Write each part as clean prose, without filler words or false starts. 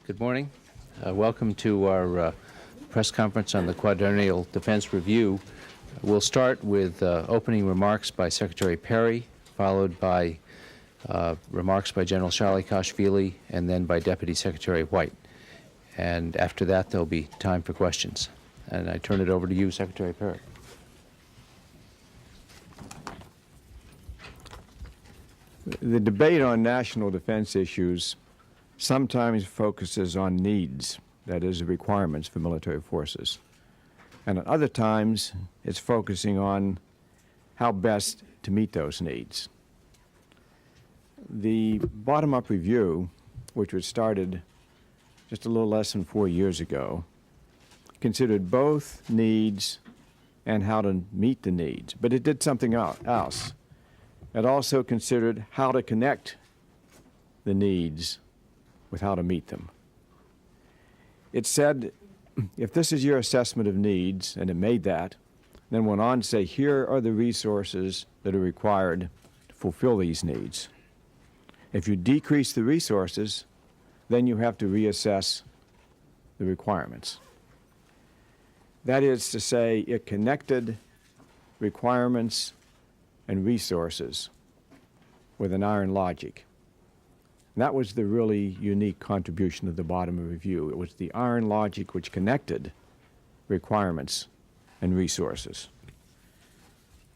Good morning. Welcome to our press conference on the Quadrennial Defense Review. We'll start with opening remarks by Secretary Perry, followed by remarks by General Shalikashvili, and then by Deputy Secretary White. And after that, there'll be time for questions. And I turn it over to you, Secretary Perry. The debate on national defense issues sometimes focuses on needs, that is, the requirements for military forces. And at other times, it's focusing on how best to meet those needs. The bottom-up review, which was started just a little less than 4 years ago, considered both needs and how to meet the needs. But it did something else. It also considered how to connect the needs with how to meet them. It said, if this is your assessment of needs, and it made that, then went on to say, here are the resources that are required to fulfill these needs. If you decrease the resources, then you have to reassess the requirements. That is to say, it connected requirements and resources with an iron logic. And that was the really unique contribution of the bottom review. It was the iron logic which connected requirements and resources.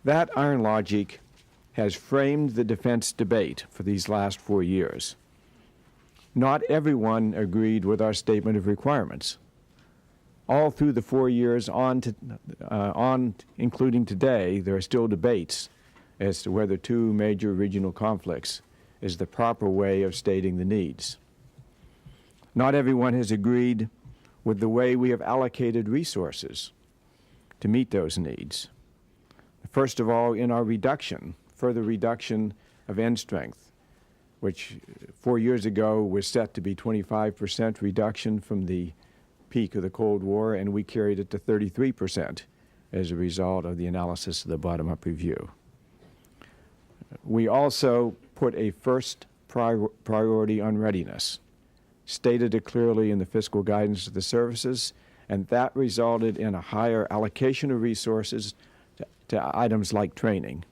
That iron logic has framed the defense debate for these last 4 years. Not everyone agreed with our statement of requirements. All through the 4 years on including today, there are still debates as to whether two major regional conflicts is the proper way of stating the needs. Not everyone has agreed with the way we have allocated resources to meet those needs. First of all, in our further reduction of end strength, which 4 years ago was set to be 25% reduction from the peak of the Cold War, and we carried it to 33% as a result of the analysis of the bottom-up review. We also put a first priority on readiness, stated it clearly in the fiscal guidance of the services, and that resulted in a higher allocation of resources to items like training.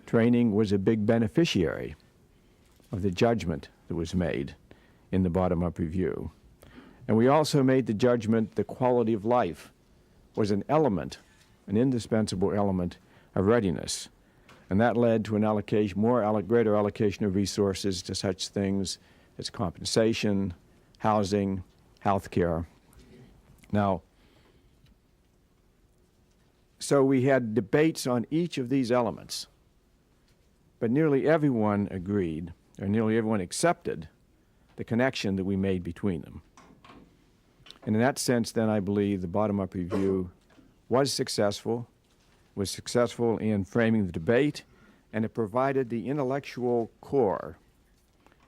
Training was a big beneficiary of the judgment that was made in the bottom-up review. And we also made the judgment the quality of life was an element, an indispensable element of readiness. And that led to an greater allocation of resources to such things as compensation, housing, health care. Now, so we had debates on each of these elements, but nearly everyone agreed, or nearly everyone accepted, the connection that we made between them. And in that sense, then, I believe the bottom-up review was successful in framing the debate, and it provided the intellectual core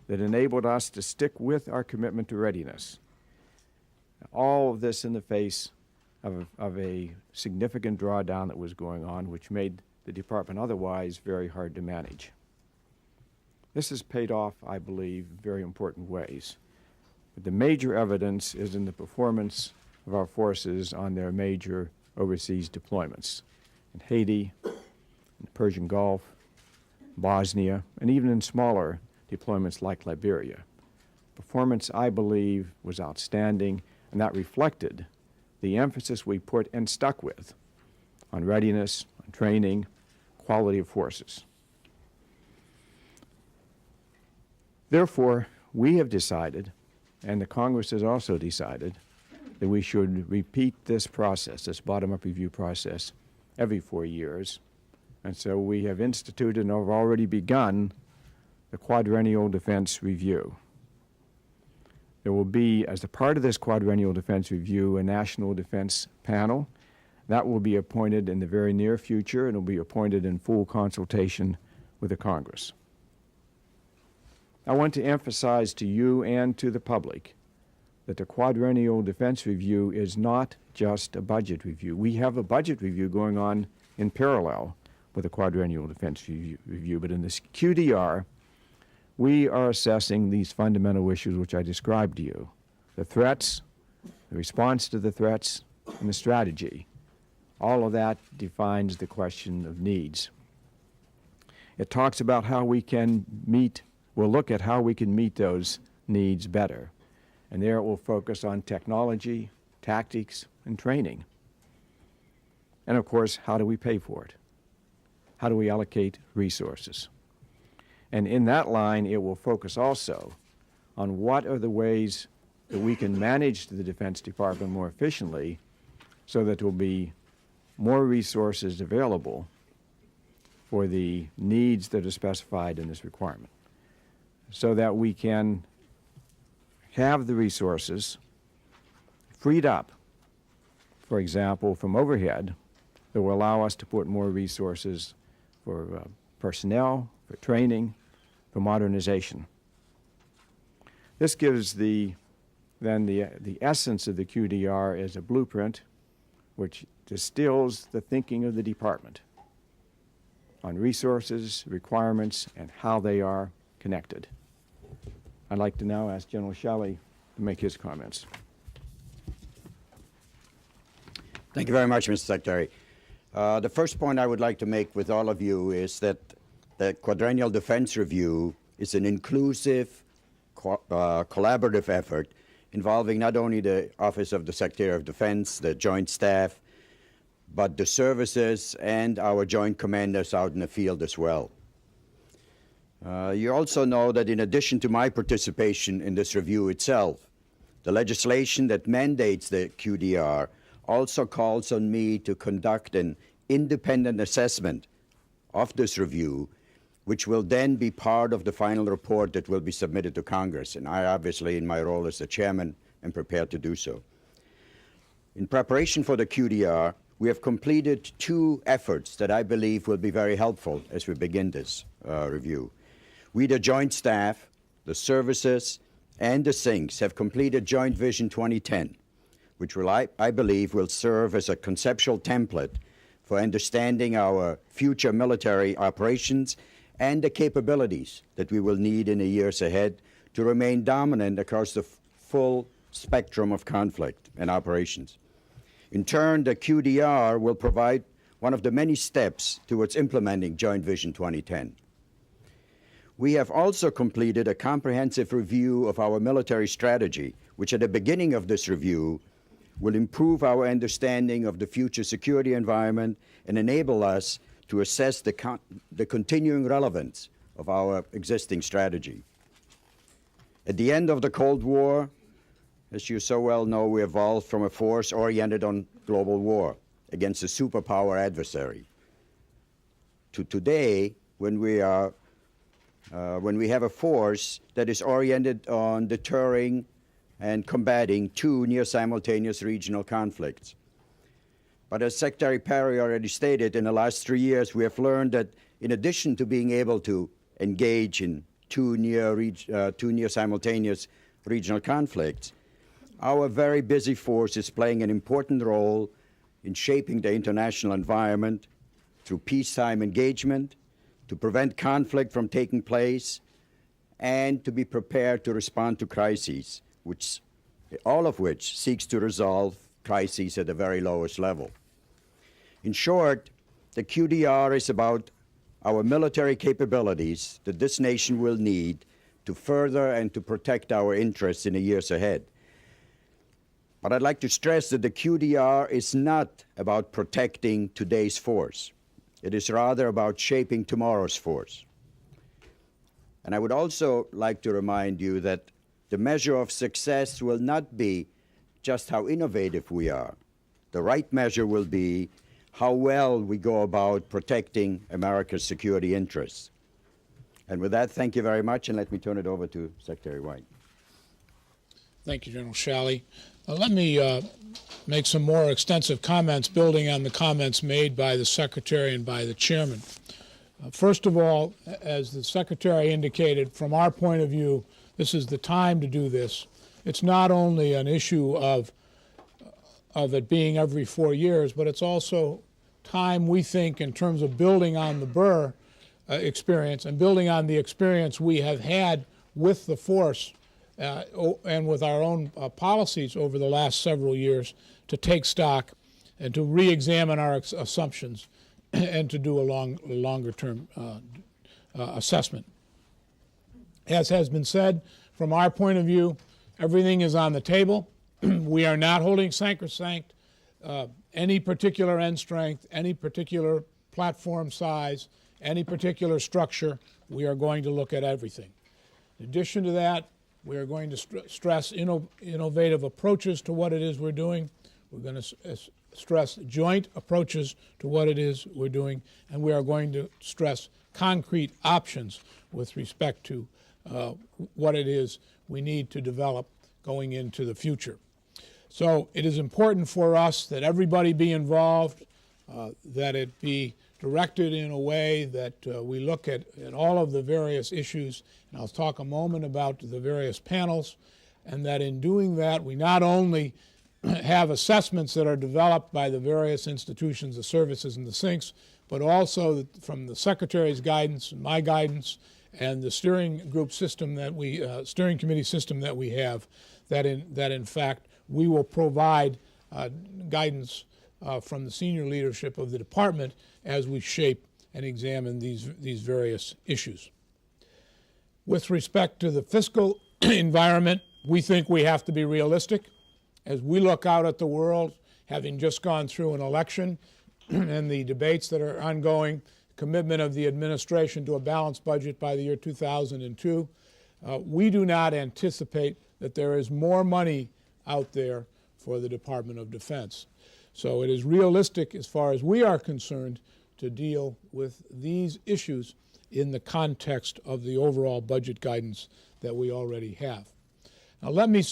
that enabled us to stick with our commitment to readiness. All of this in the face of a significant drawdown that was going on, which made the department otherwise very hard to manage. This has paid off, I believe, in very important ways. But the major evidence is in the performance of our forces on their major overseas deployments in Haiti, in the Persian Gulf, Bosnia, and even in smaller deployments like Liberia. Performance, I believe, was outstanding, and that reflected the emphasis we put and stuck with on readiness, on training, quality of forces. Therefore, we have decided, and the Congress has also decided, that we should repeat this process, this bottom-up review process, every 4 years. And so we have instituted and have already begun the Quadrennial Defense Review. There will be, as a part of this Quadrennial Defense Review, a National Defense Panel. That will be appointed in the very near future, and will be appointed in full consultation with the Congress. I want to emphasize to you and to the public that the Quadrennial Defense Review is not just a budget review. We have a budget review going on in parallel with the Quadrennial Defense Review, but in this QDR, we are assessing these fundamental issues which I described to you: the threats, the response to the threats, and the strategy. All of that defines the question of needs. It talks about how we can meet, we'll look at how we can meet those needs better. And there it will focus on technology, tactics, and training. And of course, how do we pay for it? How do we allocate resources? And in that line, it will focus also on what are the ways that we can manage the Defense Department more efficiently so that there will be more resources available for the needs that are specified in this requirement, so that we can have the resources freed up, for example, from overhead, that will allow us to put more resources for personnel, for training, for modernization. This gives the essence of the QDR as a blueprint which distills the thinking of the department on resources, requirements, and how they are connected. I'd like to now ask General Shalikashvili to make his comments. Thank you very much, Mr. Secretary. The first point I would like to make with all of you is that the Quadrennial Defense Review is an inclusive, collaborative effort involving not only the Office of the Secretary of Defense, the Joint Staff, but the services and our joint commanders out in the field as well. You also know that in addition to my participation in this review itself, the legislation that mandates the QDR also calls on me to conduct an independent assessment of this review, which will then be part of the final report that will be submitted to Congress. And I obviously, in my role as the chairman, am prepared to do so. In preparation for the QDR, we have completed two efforts that I believe will be very helpful as we begin this review. We, the Joint Staff, the services, and the SINCs have completed Joint Vision 2010, which will, I believe, will serve as a conceptual template for understanding our future military operations and the capabilities that we will need in the years ahead to remain dominant across the full spectrum of conflict and operations. In turn, the QDR will provide one of the many steps towards implementing Joint Vision 2010. We have also completed a comprehensive review of our military strategy, which at the beginning of this review will improve our understanding of the future security environment and enable us to assess the continuing relevance of our existing strategy. At the end of the Cold War, as you so well know, we evolved from a force oriented on global war against a superpower adversary to today, when we have a force that is oriented on deterring and combating two near-simultaneous regional conflicts. But as Secretary Perry already stated, in the last 3 years, we have learned that in addition to being able to engage in two near-simultaneous regional conflicts, our very busy force is playing an important role in shaping the international environment through peacetime engagement, to prevent conflict from taking place, and to be prepared to respond to crises, all of which seeks to resolve crises at the very lowest level. In short, the QDR is about our military capabilities that this nation will need to further and to protect our interests in the years ahead. But I'd like to stress that the QDR is not about protecting today's force. It is rather about shaping tomorrow's force. And I would also like to remind you that the measure of success will not be just how innovative we are. The right measure will be how well we go about protecting America's security interests. And with that, thank you very much, and let me turn it over to Secretary White. Thank you, General Shalikashvili. Let me make some more extensive comments building on the comments made by the Secretary and by the Chairman. First of all, as the Secretary indicated, from our point of view, this is the time to do this. It's not only an issue of it being every 4 years, but it's also time, we think, in terms of building on the burr experience and building on the experience we have had with the force and with our own policies over the last several years to take stock and to re-examine our assumptions and to do a longer-term assessment. As has been said, from our point of view, everything is on the table. We are not holding sacrosanct any particular end strength, any particular platform size, any particular structure. We are going to look at everything. In addition to that, we are going to stress innovative approaches to what it is we're doing. We're going to stress joint approaches to what it is we're doing, and we are going to stress concrete options with respect to what it is we need to develop going into the future. So it is important for us that everybody be involved, that it be directed in a way that we look at all of the various issues, and I'll talk a moment about the various panels, and that in doing that we not only have assessments that are developed by the various institutions, the services, and the sinks, but also from the Secretary's guidance, my guidance, and the steering group system that steering committee system that we have, that in fact we will provide guidance from the senior leadership of the department as we shape and examine these various issues. With respect to the fiscal environment, we think we have to be realistic. As we look out at the world, having just gone through an election and the debates that are ongoing, commitment of the administration to a balanced budget by the year 2002, we do not anticipate that there is more money out there for the Department of Defense. So it is realistic, as far as we are concerned, to deal with these issues in the context of the overall budget guidance that we already have. Now let me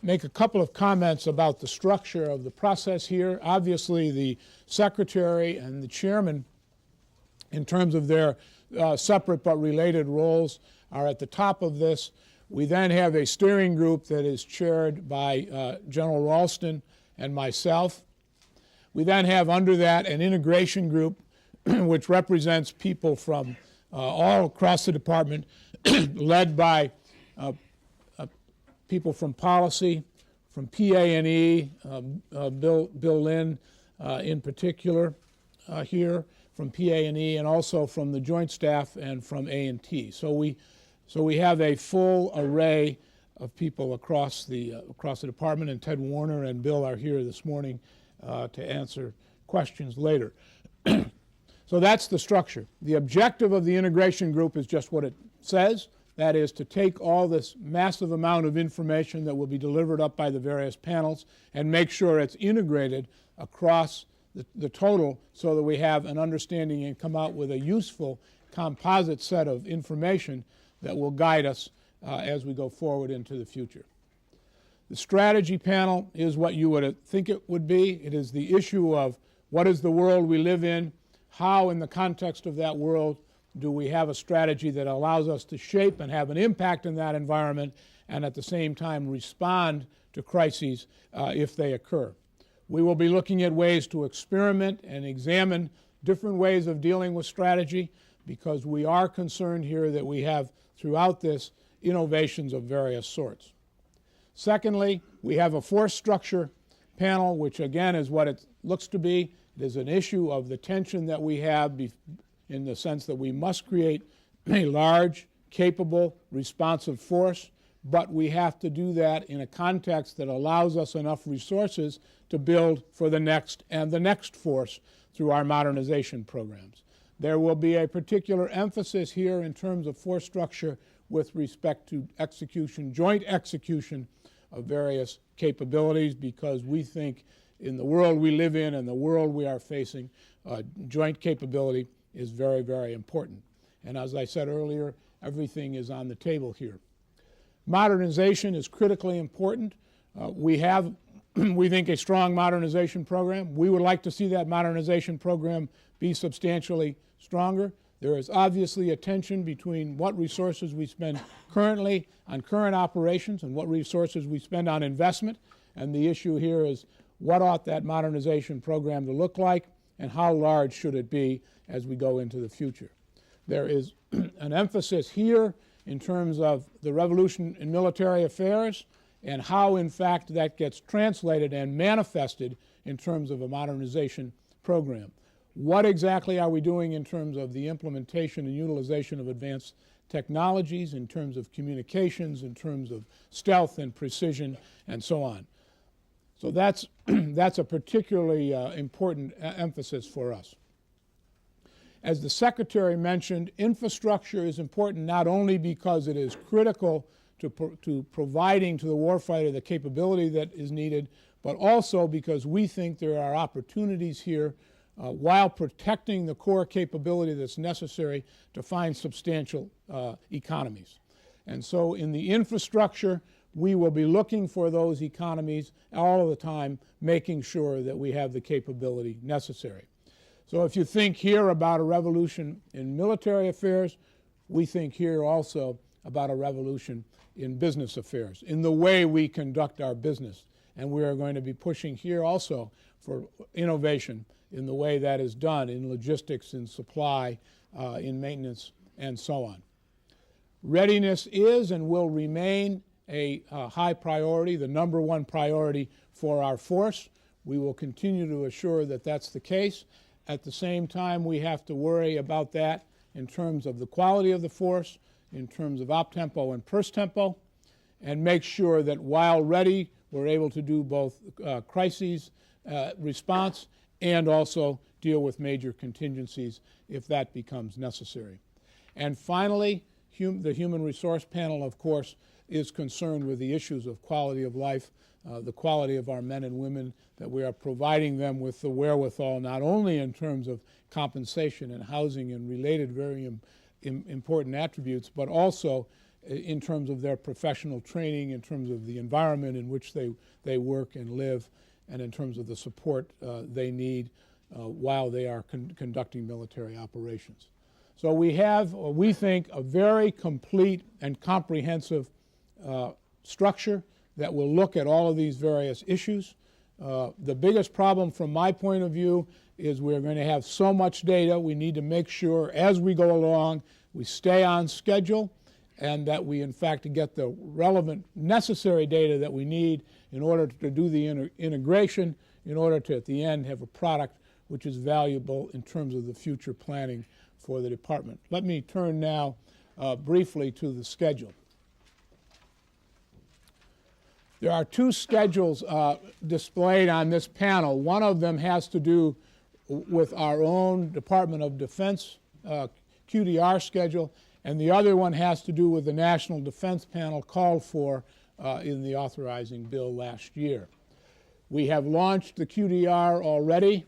make a couple of comments about the structure of the process here. Obviously the Secretary and the Chairman, in terms of their separate but related roles, are at the top of this. We then have a steering group that is chaired by General Ralston and myself. We then have under that an integration group which represents people from all across the department, led by people from policy, from PA&E, Bill Lynn in particular here from PA&E, and also from the Joint Staff and from A&T. So we have a full array of people across the department, and Ted Warner and Bill are here this morning to answer questions later. So that's the structure. The objective of the integration group is just what it says. That is to take all this massive amount of information that will be delivered up by the various panels and make sure it's integrated across the total so that we have an understanding and come out with a useful composite set of information that will guide us as we go forward into the future. The strategy panel is what you would think it would be. It is the issue of what is the world we live in, how in the context of that world do we have a strategy that allows us to shape and have an impact in that environment and at the same time respond to crises if they occur. We will be looking at ways to experiment and examine different ways of dealing with strategy, because we are concerned here that we have throughout this innovations of various sorts. Secondly, we have a force structure panel, which again is what it looks to be. It is an issue of the tension that we have in the sense that we must create a large, capable, responsive force, but we have to do that in a context that allows us enough resources to build for the next and the next force through our modernization programs. There will be a particular emphasis here in terms of force structure with respect to execution, joint execution of various capabilities, because we think in the world we live in and the world we are facing, joint capability is very, very important. And as I said earlier, everything is on the table here. Modernization is critically important. We have, we think, a strong modernization program. We would like to see that modernization program be substantially stronger. There is obviously a tension between what resources we spend currently on current operations and what resources we spend on investment. And the issue here is what ought that modernization program to look like and how large should it be as we go into the future. There is an emphasis here in terms of the revolution in military affairs and how, in fact, that gets translated and manifested in terms of a modernization program. What exactly are we doing in terms of the implementation and utilization of advanced technologies, in terms of communications, in terms of stealth and precision, and so on? So that's a particularly important emphasis for us. As the Secretary mentioned, infrastructure is important not only because it is critical to providing to the warfighter the capability that is needed, but also because we think there are opportunities here while protecting the core capability that's necessary to find substantial economies. And so in the infrastructure, we will be looking for those economies all of the time, making sure that we have the capability necessary. So if you think here about a revolution in military affairs, we think here also about a revolution in business affairs, in the way we conduct our business. And we are going to be pushing here also for innovation in the way that is done in logistics, in supply, in maintenance, and so on. Readiness is and will remain a high priority, the #1 priority for our force. We will continue to assure that that's the case. At the same time, we have to worry about that in terms of the quality of the force, in terms of op-tempo and pers-tempo, and make sure that while ready, we're able to do both crises response and also deal with major contingencies if that becomes necessary. And finally, the Human Resource Panel, of course, is concerned with the issues of quality of life, the quality of our men and women, that we are providing them with the wherewithal, not only in terms of compensation and housing and related very important attributes, but also in terms of their professional training, in terms of the environment in which they work and live, and in terms of the support they need while they are conducting military operations. So we have, we think, a very complete and comprehensive structure that will look at all of these various issues. The biggest problem from my point of view is we're going to have so much data. We need to make sure as we go along we stay on schedule and that we in fact get the relevant necessary data that we need in order to do the integration, in order to at the end have a product which is valuable in terms of the future planning for the department. Let me turn now briefly to the schedule. There are two schedules displayed on this panel. One of them has to do with our own Department of Defense QDR schedule, and the other one has to do with the National Defense Panel called for in the authorizing bill last year. We have launched the QDR already.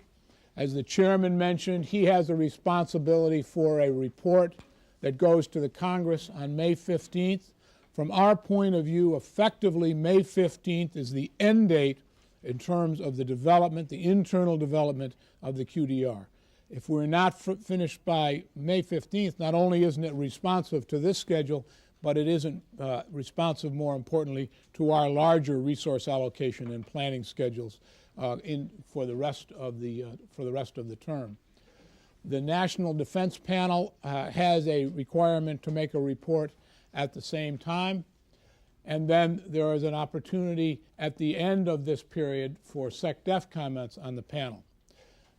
As the chairman mentioned, he has a responsibility for a report that goes to the Congress on May 15th. From our point of view, effectively, May 15th is the end date in terms of the development, the internal development of the QDR. If we're not finished by May 15th, not only isn't it responsive to this schedule, but it isn't responsive, more importantly, to our larger resource allocation and planning schedules for the rest of the term. The National Defense Panel has a requirement to make a report at the same time, and then there is an opportunity at the end of this period for SecDef comments on the panel.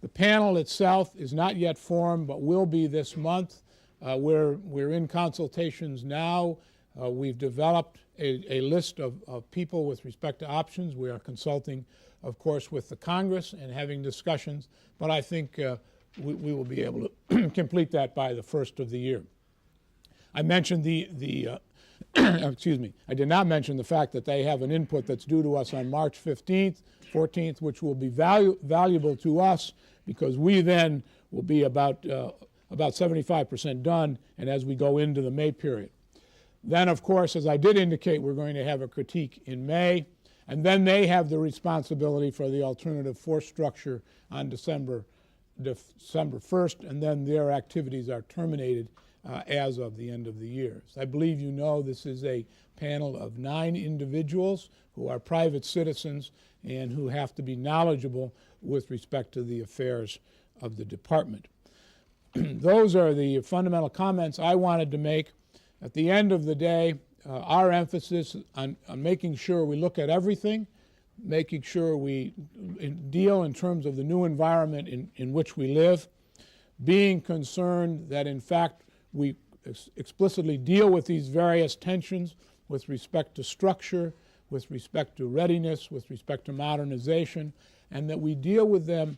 The panel itself is not yet formed, but will be this month. We're in consultations now. We've developed a list of people with respect to options. We are consulting, of course, with the Congress and having discussions, but I think we will be able to complete that by the first of the year. I mentioned excuse me, I did not mention the fact that they have an input that's due to us on March 15th, 14th, which will be valuable to us because we then will be about 75% done, and as we go into the May period. Then, of course, as I did indicate, we're going to have a critique in May, and then they have the responsibility for the alternative force structure on December 1st, and then their activities are terminated as of the end of the year. So I believe you know this is a panel of 9 individuals who are private citizens and who have to be knowledgeable with respect to the affairs of the department. those are the fundamental comments I wanted to make. At the end of the day, our emphasis on making sure we look at everything, making sure we deal in terms of the new environment in which we live, being concerned that in fact we explicitly deal with these various tensions with respect to structure, with respect to readiness, with respect to modernization, and that we deal with them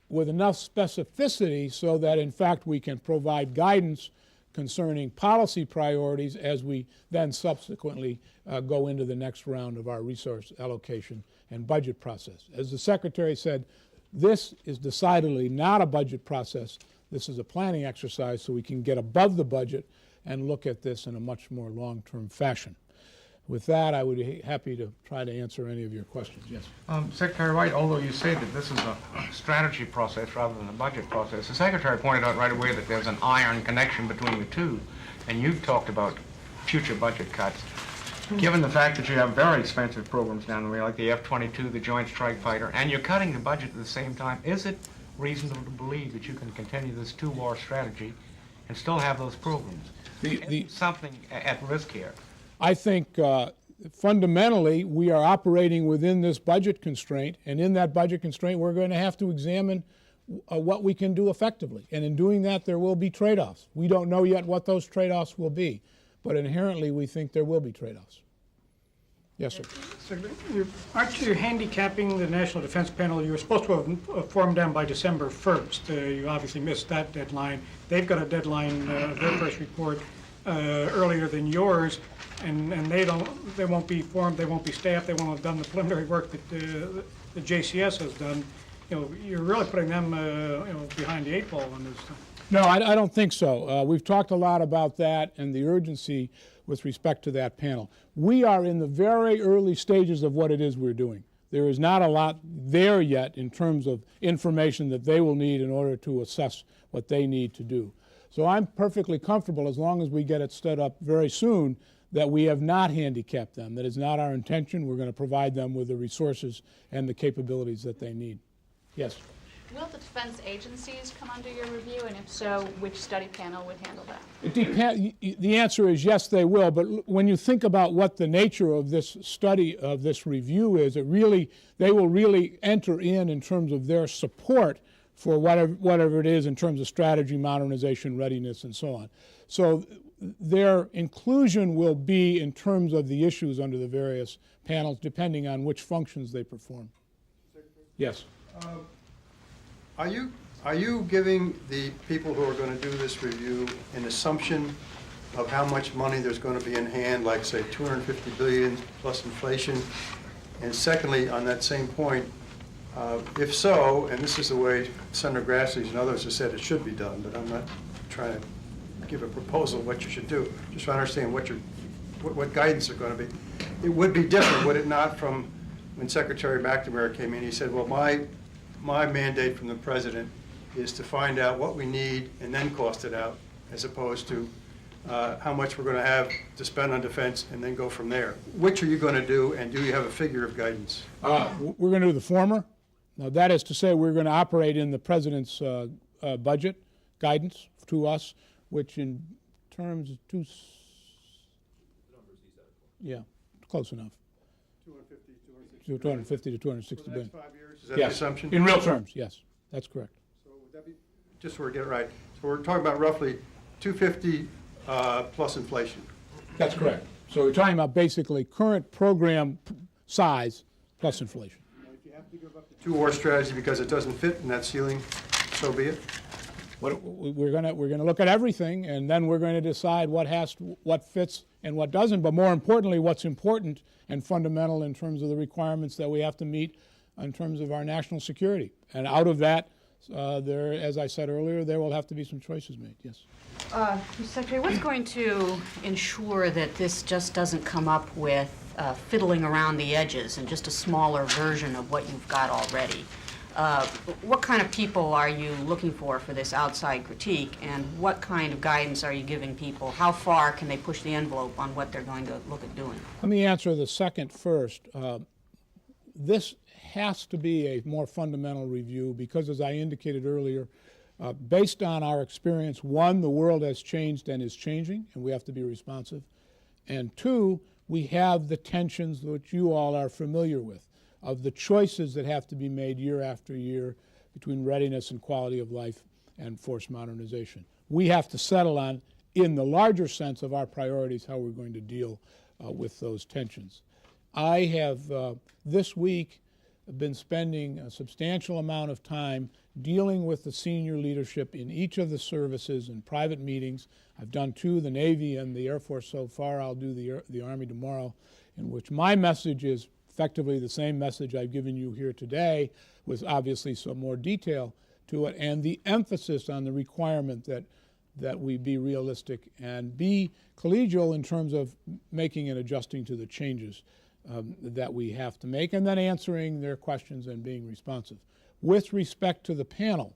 with enough specificity so that in fact we can provide guidance concerning policy priorities as we then subsequently go into the next round of our resource allocation and budget process. As the Secretary said, this is decidedly not a budget process. This is a planning exercise so we can get above the budget and look at this in a much more long-term fashion. With that, I would be happy to try to answer any of your questions. Yes. Secretary White, although you say that this is a strategy process rather than a budget process, the Secretary pointed out right away that there's an iron connection between the two, and you've talked about future budget cuts. Given the fact that you have very expensive programs down the way, like the F-22, the Joint Strike Fighter, and you're cutting the budget at the same time, is it reasonable to believe that you can continue this two-war strategy and still have those programs? Is something at risk here? I think fundamentally we are operating within this budget constraint, and in that budget constraint we're going to have to examine what we can do effectively. And in doing that there will be trade-offs. We don't know yet what those trade-offs will be, but inherently we think there will be trade-offs. Yes, sir. Aren't you handicapping the National Defense Panel? You were supposed to have formed them by December 1st. You obviously missed that deadline. They've got a deadline, their first report, earlier than yours, and they won't be formed, they won't be staffed, they won't have done the preliminary work that the JCS has done. You know, you're really putting them, behind the 8 ball on this. No, I don't think so. We've talked a lot about that and the urgency with respect to that panel. We are in the very early stages of what it is we're doing. There is not a lot there yet in terms of information that they will need in order to assess what they need to do. So I'm perfectly comfortable, as long as we get it stood up very soon, that we have not handicapped them. That is not our intention. We're going to provide them with the resources and the capabilities that they need. Yes? Will the defense agencies come under your review, and if so, which study panel would handle that? It depends. The answer is yes, they will. But when you think about what the nature of this study, of this review is, they will really enter in terms of their support for whatever it is in terms of strategy, modernization, readiness, and so on. So their inclusion will be in terms of the issues under the various panels, depending on which functions they perform. Yes. Are you giving the people who are going to do this review an assumption of how much money there's going to be in hand, like say 250 billion plus inflation? And secondly, on that same point, if so, and this is the way Senator Grassley and others have said it should be done, but I'm not trying to give a proposal of what you should do, just trying to understand what guidance are going to be. It would be different, would it not, from when Secretary McNamara came in? He said, well, my mandate from the President is to find out what we need and then cost it out, as opposed to how much we're going to have to spend on defense and then go from there. Which are you going to do, and do you have a figure of guidance? We're going to do the former. Now, that is to say, we're going to operate in the President's budget guidance to us, which in terms of close enough. 250 to 260 billion. 5 years, is that Yes. the assumption? In real terms, yes, that's correct. So would that be, just so we get it right, so we're talking about roughly 250 plus inflation. That's correct. So we're talking about basically current program size plus inflation. If you have to give up the two-war strategy because it doesn't fit in that ceiling, so be it. We're going to look at everything, and then we're going to decide what fits and what doesn't, but more importantly, what's important and fundamental in terms of the requirements that we have to meet in terms of our national security. And out of that, as I said earlier, there will have to be some choices made. Yes. Mr. Secretary, what's going to ensure that this just doesn't come up with fiddling around the edges and just a smaller version of what you've got already? What kind of people are you looking for this outside critique, and what kind of guidance are you giving people? How far can they push the envelope on what they're going to look at doing? Let me answer the second first. This has to be a more fundamental review because, as I indicated earlier, Based on our experience, one, the world has changed and is changing, and we have to be responsive. And two, we have the tensions which you all are familiar with, of the choices that have to be made year after year between readiness and quality of life and force modernization. We have to settle on, in the larger sense of our priorities, how we're going to deal with those tensions. I have, this week, been spending a substantial amount of time dealing with the senior leadership in each of the services in private meetings. I've done 2, the Navy and the Air Force so far. I'll do the Army tomorrow, in which my message is effectively the same message I've given you here today, with obviously some more detail to it, and the emphasis on the requirement that we be realistic and be collegial in terms of making and adjusting to the changes that we have to make, and then answering their questions and being responsive. With respect to the panel,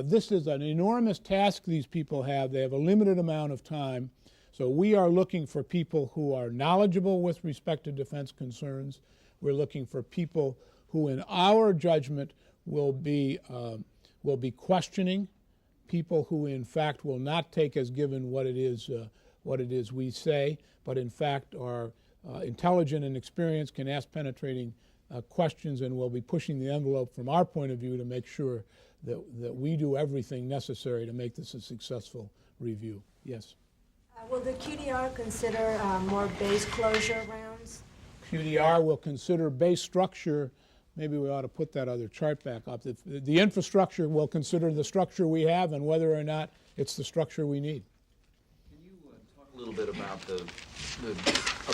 this is an enormous task these people have. They have a limited amount of time, so we are looking for people who are knowledgeable with respect to defense concerns. We're looking for people who, in our judgment, will be questioning, people who, in fact, will not take as given what it is we say, but in fact are intelligent and experienced, can ask penetrating questions, and will be pushing the envelope from our point of view to make sure that we do everything necessary to make this a successful review. Yes? Will the QDR consider more base closure rounds? QDR will consider base structure. Maybe we ought to put that other chart back up. The infrastructure will consider the structure we have and whether or not it's the structure we need. Can you talk a little bit about the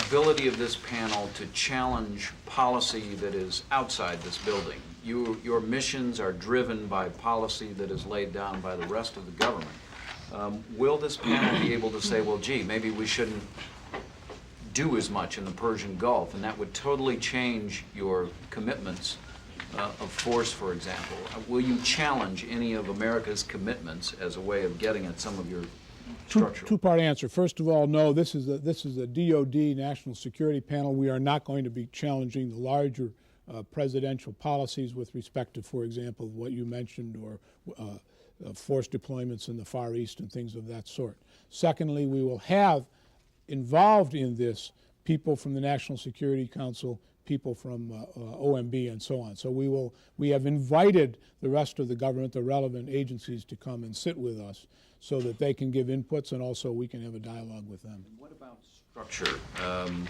ability of this panel to challenge policy that is outside this building? Your missions are driven by policy that is laid down by the rest of the government. Will this panel be able to say, well, gee, maybe we shouldn't do as much in the Persian Gulf, and that would totally change your commitments of force, for example? Will you challenge any of America's commitments as a way of getting at some of your structural? Two-part answer. First of all, no, this is a DoD National Security Panel. We are not going to be challenging the larger presidential policies with respect to, for example, what you mentioned, or force deployments in the Far East and things of that sort. Secondly, we will have involved in this people from the National Security Council, people from OMB, and so on. So we have invited the rest of the government, the relevant agencies, to come and sit with us so that they can give inputs, and also we can have a dialogue with them. And what about structure?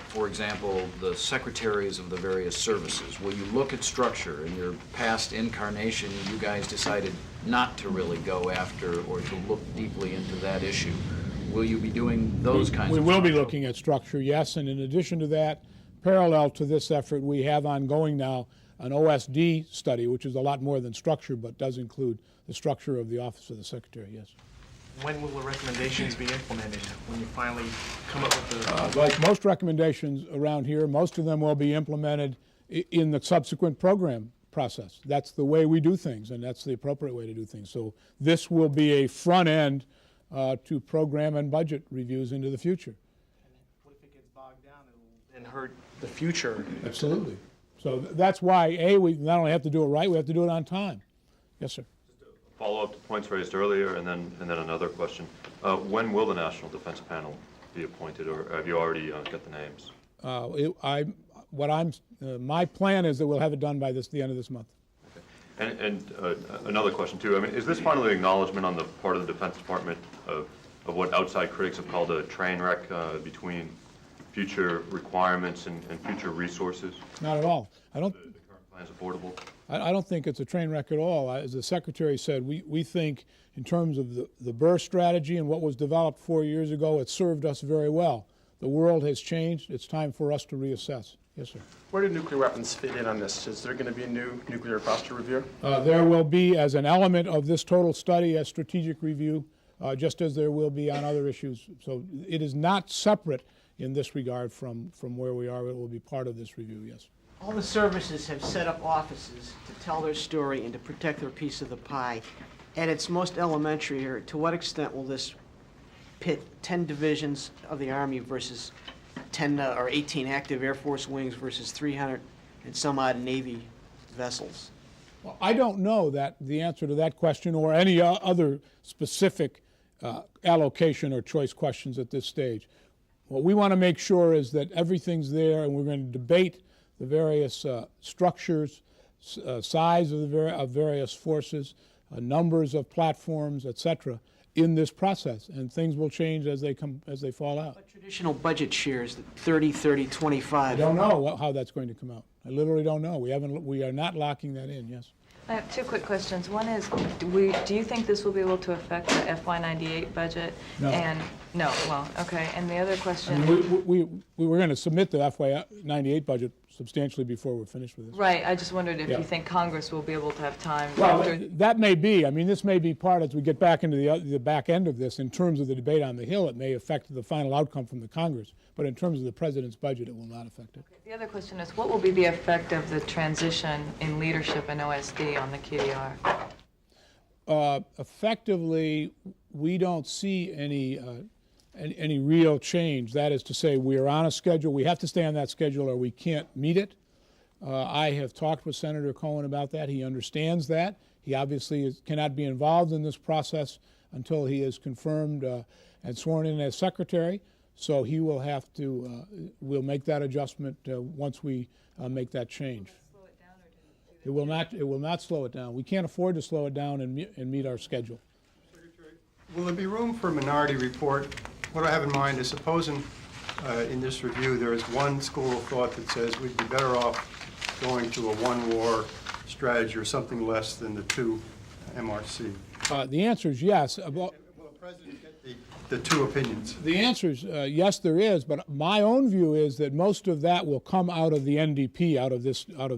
For example, the secretaries of the various services. Will you look at structure? In your past incarnation, you guys decided not to really go after or to look deeply into that issue. Will you be doing those kinds of things? We will be looking at structure, yes, and in addition to that, parallel to this effort, we have ongoing now an OSD study, which is a lot more than structure, but does include the structure of the Office of the Secretary, yes. When will the recommendations be implemented? When you finally come up with the... Like most recommendations around here, most of them will be implemented in the subsequent program process. That's the way we do things, and that's the appropriate way to do things. So this will be a front end to program and budget reviews into the future. And what if it gets bogged down? It will then hurt the future. Absolutely. So that's why, A, we not only have to do it right, we have to do it on time. Yes, sir. Follow up to points raised earlier, and then another question. When will the National Defense Panel be appointed, or have you already got the names? My plan is that we'll have it done by the end of this month. Okay. And another question too. I mean, is this finally acknowledgement on the part of the Defense Department of what outside critics have called a train wreck between future requirements and future resources? Not at all. The current plans affordable? I don't think it's a train wreck at all. As the Secretary said, we think in terms of the Burr strategy and what was developed 4 years ago, it served us very well. The world has changed. It's time for us to reassess. Yes, sir. Where do nuclear weapons fit in on this? Is there going to be a new nuclear posture review? There will be, as an element of this total study, a strategic review, just as there will be on other issues. So it is not separate in this regard from where we are. It will be part of this review, yes. All the services have set up offices to tell their story and to protect their piece of the pie. At its most elementary here, to what extent will this pit 10 divisions of the Army versus 10 or 18 active Air Force wings versus 300 and some odd Navy vessels? Well, I don't know the answer to that question or any other specific allocation or choice questions at this stage. What we want to make sure is that everything's there, and we're going to debate the various structures, size of the various forces, numbers of platforms, etc., in this process, and things will change as they fall out. But traditional budget shares, 30, 30, 25. I don't know how that's going to come out. I literally don't know. We are not locking that in. Yes. I have two quick questions. One is, do you think this will be able to affect the FY98 budget? No. And no. Well, okay. And the other question. We were going to submit the FY98 budget substantially before we're finished with this. Right. I just wondered if Yeah. you think Congress will be able to have time. Well, after. that may be. I mean, this may be part as we get back into the back end of this. In terms of the debate on the Hill, it may affect the final outcome from the Congress. But in terms of the President's budget, it will not affect it. The other question is, what will be the effect of the transition in leadership in OSD on the QDR? Effectively, we don't see any real change. That is to say, we are on a schedule. We have to stay on that schedule or we can't meet it. I have talked with Senator Cohen about that. He understands that. He obviously cannot be involved in this process until he is confirmed and sworn in as Secretary. So he will have to, we'll make that adjustment once we make that change. It will not slow it down. We can't afford to slow it down and meet our schedule. Secretary, will there be room for a minority report? What I have in mind is supposing in this review there is one school of thought that says we'd be better off going to a one-war strategy or something less than the two MRC. The answer is yes. Will the President get the two opinions? The answer is yes, there is, but my own view is that most of that will come out of the NDP, out of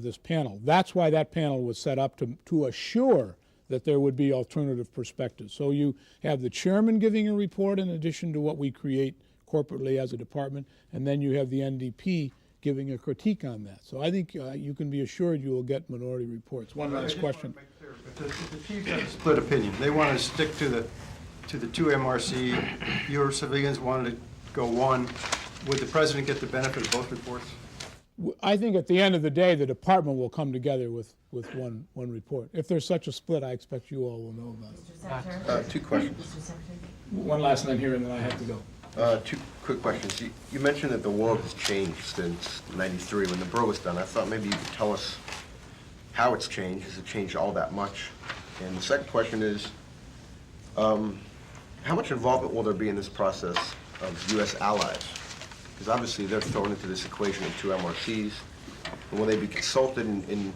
this panel. That's why that panel was set up to assure that there would be alternative perspectives. So you have the chairman giving a report in addition to what we create corporately as a department, and then you have the NDP giving a critique on that. So I think you can be assured you will get minority reports. One last question. If the chiefs have a split opinion, they want to stick to the two MRC, your civilians wanted to go one, would the President get the benefit of both reports? I think at the end of the day, the department will come together with one report. If there's such a split, I expect you all will know about it. Two questions. One last one here, and then I have to go. Two quick questions. You mentioned that the world has changed since '93 when the Bureau was done. I thought maybe you could tell us how it's changed. Has it changed all that much? And the second question is, how much involvement will there be in this process of U.S. allies? Because obviously they're thrown into this equation of two MRCs. And will they be consulted in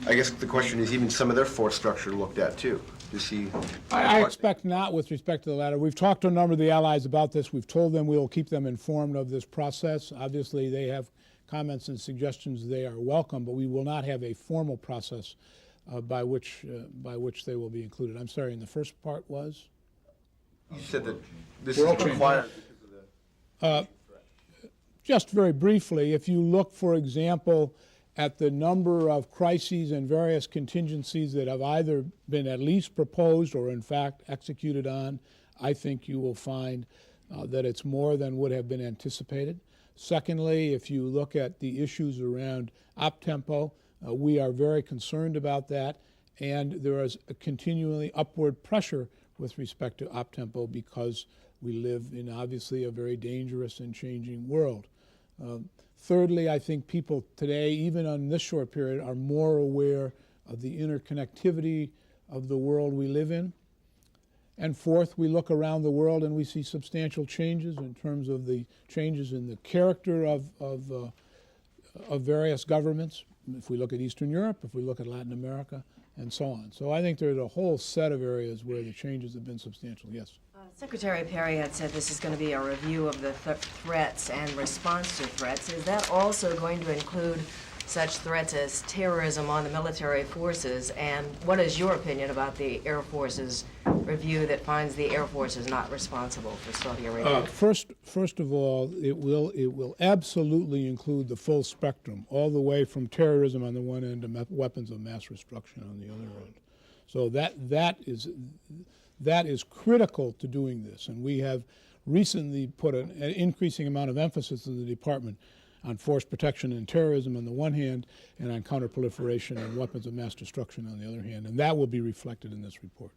I guess the question is even some of their force structure looked at too, to see. I expect not with respect to the latter. We've talked to a number of the allies about this. We've told them we will keep them informed of this process. Obviously, they have comments and suggestions. They are welcome, but we will not have a formal process by which they will be included. I'm sorry, and the first part was? You said that this is required because of the... Just very briefly, if you look, for example, at the number of crises and various contingencies that have either been at least proposed or in fact executed on, I think you will find that it's more than would have been anticipated. Secondly, if you look at the issues around op-tempo, we are very concerned about that, and there is a continually upward pressure with respect to op-tempo because we live in obviously a very dangerous and changing world. Thirdly, I think people today, even on this short period, are more aware of the interconnectivity of the world we live in. And fourth, we look around the world and we see substantial changes in terms of the changes in the character of various governments. If we look at Eastern Europe, if we look at Latin America, and so on. So I think there's a whole set of areas where the changes have been substantial. Yes. Secretary Perry had said this is going to be a review of the threats and response to threats. Is that also going to include such threats as terrorism on the military forces? And what is your opinion about the Air Force's review that finds the Air Force is not responsible for Saudi Arabia? First of all, it will absolutely include the full spectrum, all the way from terrorism on the one end to weapons of mass destruction on the other end. So that is critical to doing this, and we have recently put an increasing amount of emphasis in the department on force protection and terrorism on the one hand, and on counterproliferation and weapons of mass destruction on the other hand, and that will be reflected in this report.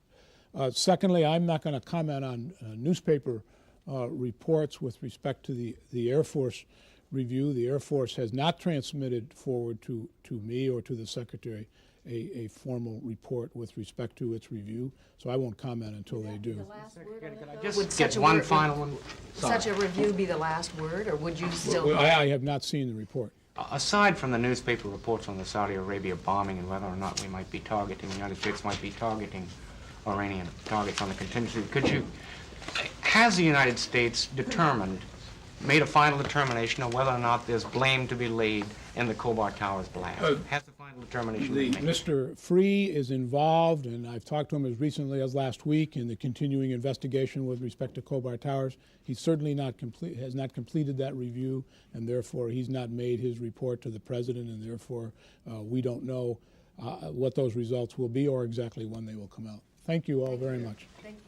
Secondly, I'm not going to comment on newspaper reports with respect to the Air Force review. The Air Force has not transmitted forward to me or to the Secretary a formal report with respect to its review, so I won't comment until they do. Just get one final one. Such a review be the last word, or would you still? I have not seen the report. Aside from the newspaper reports on the Saudi Arabia bombing and whether or not we might be targeting, the United States might be targeting Iranian targets on the contingency, has the United States made a final determination of whether or not there's blame to be laid in the Khobar Towers blast? Has the final determination been made? Mr. Free is involved, and I've talked to him as recently as last week in the continuing investigation with respect to Khobar Towers. He's certainly has not completed that review, and therefore he's not made his report to the President, and therefore we don't know what those results will be or exactly when they will come out. Thank you all very much. Thank you.